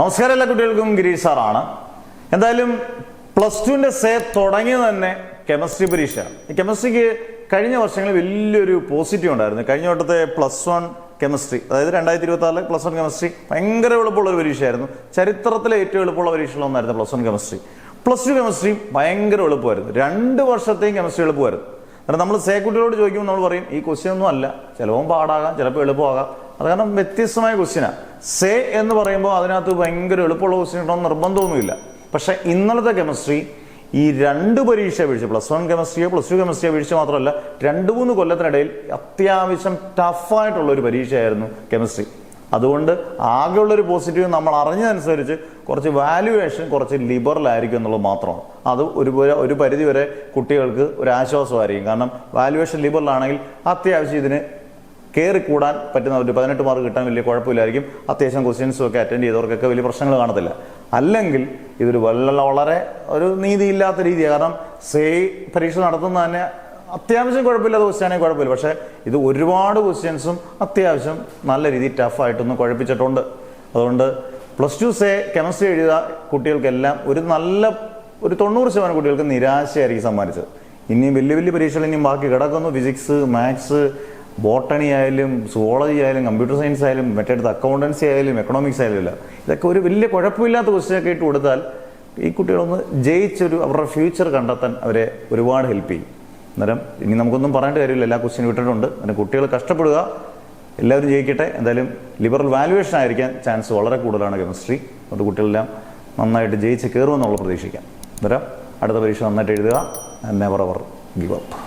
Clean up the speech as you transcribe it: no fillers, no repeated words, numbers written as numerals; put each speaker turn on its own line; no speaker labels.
നമസ്കാരം എല്ലാ കുട്ടികൾക്കും ഗിരീഷ് സാറാണ്. എന്തായാലും +2 സേ തുടങ്ങിയത് തന്നെ കെമിസ്ട്രി പരീക്ഷയാണ്. ഈ കെമിസ്ട്രിക്ക് കഴിഞ്ഞ വർഷങ്ങളിൽ വലിയൊരു പോസിറ്റീവ് ഉണ്ടായിരുന്നു. കഴിഞ്ഞ വട്ടത്തെ +1 കെമിസ്ട്രി, അതായത് 2026 +1 കെമിസ്ട്രി ഭയങ്കര എളുപ്പമുള്ളൊരു പരീക്ഷയായിരുന്നു. ചരിത്രത്തിലെ ഏറ്റവും എളുപ്പമുള്ള പരീക്ഷകളൊന്നായിരുന്നു +1 കെമിസ്ട്രി. +2 കെമിസ്ട്രി ഭയങ്കര എളുപ്പമായിരുന്നു. 2 വർഷത്തെയും കെമിസ്ട്രി എളുപ്പമായിരുന്നു. കാരണം നമ്മൾ സേ കുട്ടികളോട് ചോദിക്കുമ്പോൾ നമ്മൾ പറയും ഈ ക്വസ്റ്റ്യൻ ഒന്നും അല്ല, ചിലപ്പോൾ പാടാകാം, ചിലപ്പോൾ എളുപ്പമാകാം. അത് കാരണം വ്യത്യസ്തമായ ക്വസ്റ്റ്യനാണ്. സേ എന്ന് പറയുമ്പോൾ അതിനകത്ത് ഭയങ്കര എളുപ്പമുള്ള ക്വസ്റ്റ്യൻ ഉണ്ടോ നിർബന്ധമൊന്നുമില്ല. പക്ഷെ ഇന്നലത്തെ കെമിസ്ട്രി ഈ 2 പരീക്ഷ വീഴ്ച, +1 കെമിസ്ട്രിയോ +2 കെമിസ്ട്രിയോ വീഴ്ച മാത്രമല്ല, 2-3 കൊല്ലത്തിനിടയിൽ അത്യാവശ്യം ടഫായിട്ടുള്ള ഒരു പരീക്ഷയായിരുന്നു കെമിസ്ട്രി. അതുകൊണ്ട് ആകെയുള്ളൊരു പോസിറ്റീവ് നമ്മൾ അറിഞ്ഞതനുസരിച്ച് കുറച്ച് വാല്യുവേഷൻ കുറച്ച് ലിബറൽ ആയിരിക്കും എന്നുള്ളത് മാത്രമാണ്. അത് ഒരു പരിധി വരെ കുട്ടികൾക്ക് ഒരു ആശ്വാസമായിരിക്കും. കാരണം വാല്യുവേഷൻ ലിബറൽ ആണെങ്കിൽ അത്യാവശ്യം ഇതിന് കയറിക്കൂടാൻ പറ്റുന്ന ഒരു 18 മാർക്ക് കിട്ടാൻ വലിയ കുഴപ്പമില്ലായിരിക്കും. അത്യാവശ്യം ക്വസ്റ്റ്യൻസും ഒക്കെ അറ്റൻഡ് ചെയ്തവർക്കൊക്കെ വലിയ പ്രശ്നങ്ങൾ കാണത്തില്ല. അല്ലെങ്കിൽ ഇതൊരു വളരെ ഒരു നീതിയില്ലാത്ത രീതിയാണ്. കാരണം സേ പരീക്ഷ നടത്തുന്ന തന്നെ അത്യാവശ്യം കുഴപ്പമില്ലാത്ത ക്വസ്റ്റ്യാണെങ്കിൽ കുഴപ്പമില്ല. പക്ഷേ ഇത് ഒരുപാട് ക്വസ്റ്റ്യൻസും അത്യാവശ്യം നല്ല രീതിയിൽ ടഫായിട്ടൊന്ന് കുഴപ്പിച്ചിട്ടുണ്ട്. അതുകൊണ്ട് +2 സേ കെമിസ്ട്രി എഴുതിയ കുട്ടികൾക്കെല്ലാം ഒരു 90% കുട്ടികൾക്ക് നിരാശയായിരിക്കും സമ്മാനിച്ചത്. ഇനിയും വലിയ വലിയ പരീക്ഷകൾ ഇനിയും ബാക്കി കിടക്കുന്നു. ഫിസിക്സ്, മാത്സ്, ബോട്ടണി ആയാലും സുവോളജി ആയാലും കമ്പ്യൂട്ടർ സയൻസ് ആയാലും മറ്റേടത്ത് അക്കൗണ്ടൻസി ആയാലും എക്കണോമിക്സ് ആയാലും ഇല്ല, ഇതൊക്കെ ഒരു വലിയ കുഴപ്പമില്ലാത്ത ക്വസ്റ്റ്യനൊക്കെ ഇട്ട് കൊടുത്താൽ ഈ കുട്ടികളൊന്ന് ജയിച്ചൊരു അവരുടെ ഫ്യൂച്ചർ കണ്ടെത്താൻ അവരെ ഒരുപാട് ഹെൽപ്പ് ചെയ്യും. അന്നേരം ഇനി നമുക്കൊന്നും പറയേണ്ട കാര്യമില്ല, എല്ലാ ക്വസ്റ്റ്യനും വിട്ടിട്ടുണ്ട്. അങ്ങനെ കുട്ടികൾ കഷ്ടപ്പെടുക, എല്ലാവരും ജയിക്കട്ടെ. എന്തായാലും ലിബറൽ വാല്യുവേഷൻ ആയിരിക്കാൻ ചാൻസ് വളരെ കൂടുതലാണ് കെമിസ്ട്രി. അത് കുട്ടികളെല്ലാം നന്നായിട്ട് ജയിച്ച് കയറുമെന്നുള്ള പ്രതീക്ഷിക്കാം. അന്നേരം അടുത്ത പരീക്ഷ നന്നായിട്ട് എഴുതുക. Never ever give up.